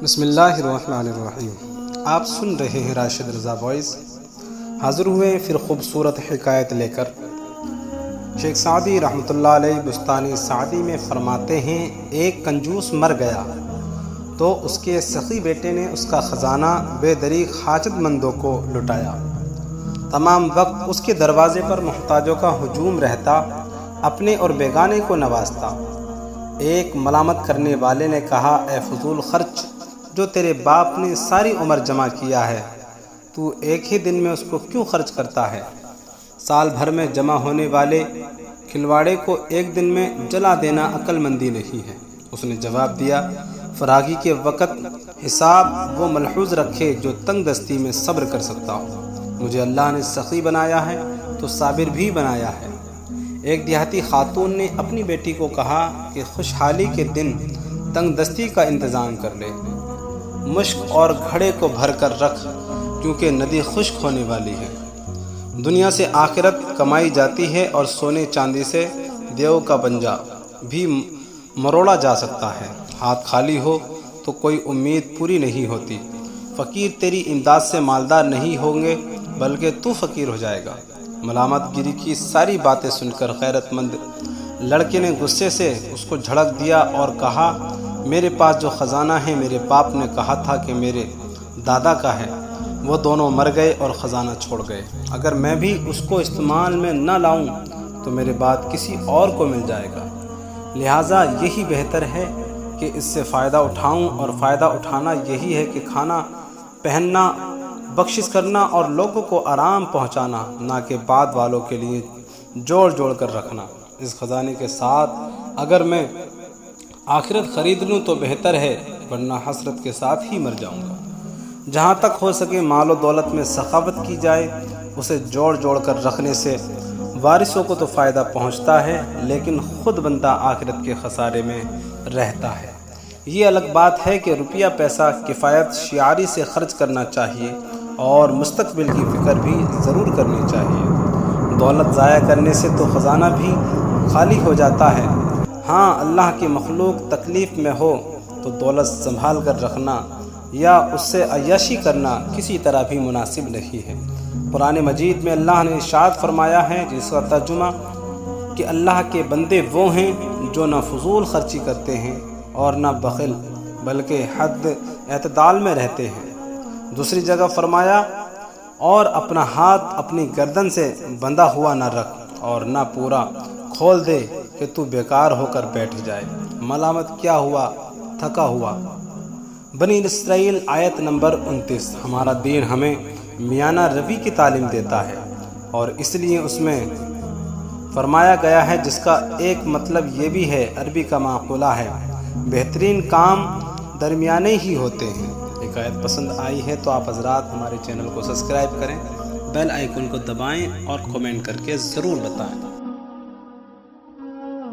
بسم اللہ الرحمن الرحیم۔ آپ سن رہے ہیں راشد رضا وائس۔ حاضر ہوئے پھر خوبصورت حکایت لے کر۔ شیخ سعدی رحمۃ اللہ علیہ بستانی سعدی میں فرماتے ہیں، ایک کنجوس مر گیا تو اس کے سخی بیٹے نے اس کا خزانہ بے دریغ حاجت مندوں کو لٹایا۔ تمام وقت اس کے دروازے پر محتاجوں کا ہجوم رہتا، اپنے اور بیگانے کو نوازتا۔ ایک ملامت کرنے والے نے کہا، اے فضول خرچ، جو تیرے باپ نے ساری عمر جمع کیا ہے، تو ایک ہی دن میں اس کو کیوں خرچ کرتا ہے؟ سال بھر میں جمع ہونے والے کھلواڑے کو ایک دن میں جلا دینا عقل مندی نہیں ہے۔ اس نے جواب دیا، فراغی کے وقت حساب وہ ملحوظ رکھے جو تنگ دستی میں صبر کر سکتا ہو۔ مجھے اللہ نے سخی بنایا ہے تو صابر بھی بنایا ہے۔ ایک دیہاتی خاتون نے اپنی بیٹی کو کہا کہ خوشحالی کے دن تنگ دستی کا انتظام کر لے، مشک اور گھڑے کو بھر کر رکھ، کیونکہ ندی خشک ہونے والی ہے۔ دنیا سے آخرت کمائی جاتی ہے اور سونے چاندی سے دیو کا پنجہ بھی مروڑا جا سکتا ہے۔ ہاتھ خالی ہو تو کوئی امید پوری نہیں ہوتی۔ فقیر تیری امداد سے مالدار نہیں ہوں گے، بلکہ تو فقیر ہو جائے گا۔ ملامت گری کی ساری باتیں سن کر غیرت مند لڑکے نے غصے سے اس کو جھڑک دیا اور کہا، میرے پاس جو خزانہ ہے میرے باپ نے کہا تھا کہ میرے دادا کا ہے، وہ دونوں مر گئے اور خزانہ چھوڑ گئے۔ اگر میں بھی اس کو استعمال میں نہ لاؤں تو میرے بعد کسی اور کو مل جائے گا، لہٰذا یہی بہتر ہے کہ اس سے فائدہ اٹھاؤں، اور فائدہ اٹھانا یہی ہے کہ کھانا پہننا، بخشش کرنا اور لوگوں کو آرام پہنچانا، نہ کہ بعد والوں کے لیے جوڑ جوڑ کر رکھنا۔ اس خزانے کے ساتھ اگر میں آخرت خرید لوں تو بہتر ہے، ورنہ حسرت کے ساتھ ہی مر جاؤں گا۔ جہاں تک ہو سکے مال و دولت میں سخاوت کی جائے۔ اسے جوڑ جوڑ کر رکھنے سے وارثوں کو تو فائدہ پہنچتا ہے، لیکن خود بندہ آخرت کے خسارے میں رہتا ہے۔ یہ الگ بات ہے کہ روپیہ پیسہ کفایت شعاری سے خرچ کرنا چاہیے، اور مستقبل کی فکر بھی ضرور کرنی چاہیے۔ دولت ضائع کرنے سے تو خزانہ بھی خالی ہو جاتا ہے۔ ہاں، اللہ کی مخلوق تکلیف میں ہو تو دولت سنبھال کر رکھنا یا اس سے عیاشی کرنا کسی طرح بھی مناسب نہیں ہے۔ قرآن مجید میں اللہ نے ارشاد فرمایا ہے، جس کا ترجمہ کہ اللہ کے بندے وہ ہیں جو نہ فضول خرچی کرتے ہیں اور نہ بخل، بلکہ حد اعتدال میں رہتے ہیں۔ دوسری جگہ فرمایا، اور اپنا ہاتھ اپنی گردن سے بندھا ہوا نہ رکھ اور نہ پورا کھول دے کہ تو بیکار ہو کر بیٹھ جائے۔ ملامت کیا ہوا، تھکا ہوا۔ بنی اسرائیل آیت نمبر 29۔ ہمارا دین ہمیں میانہ روی کی تعلیم دیتا ہے، اور اس لیے اس میں فرمایا گیا ہے، جس کا ایک مطلب یہ بھی ہے، عربی کا معقولہ ہے، بہترین کام درمیانے ہی ہوتے ہیں۔ حکایت پسند آئی ہے تو آپ حضرات ہمارے چینل کو سبسکرائب کریں، بیل آئیکن کو دبائیں اور کمنٹ کر کے ضرور بتائیں۔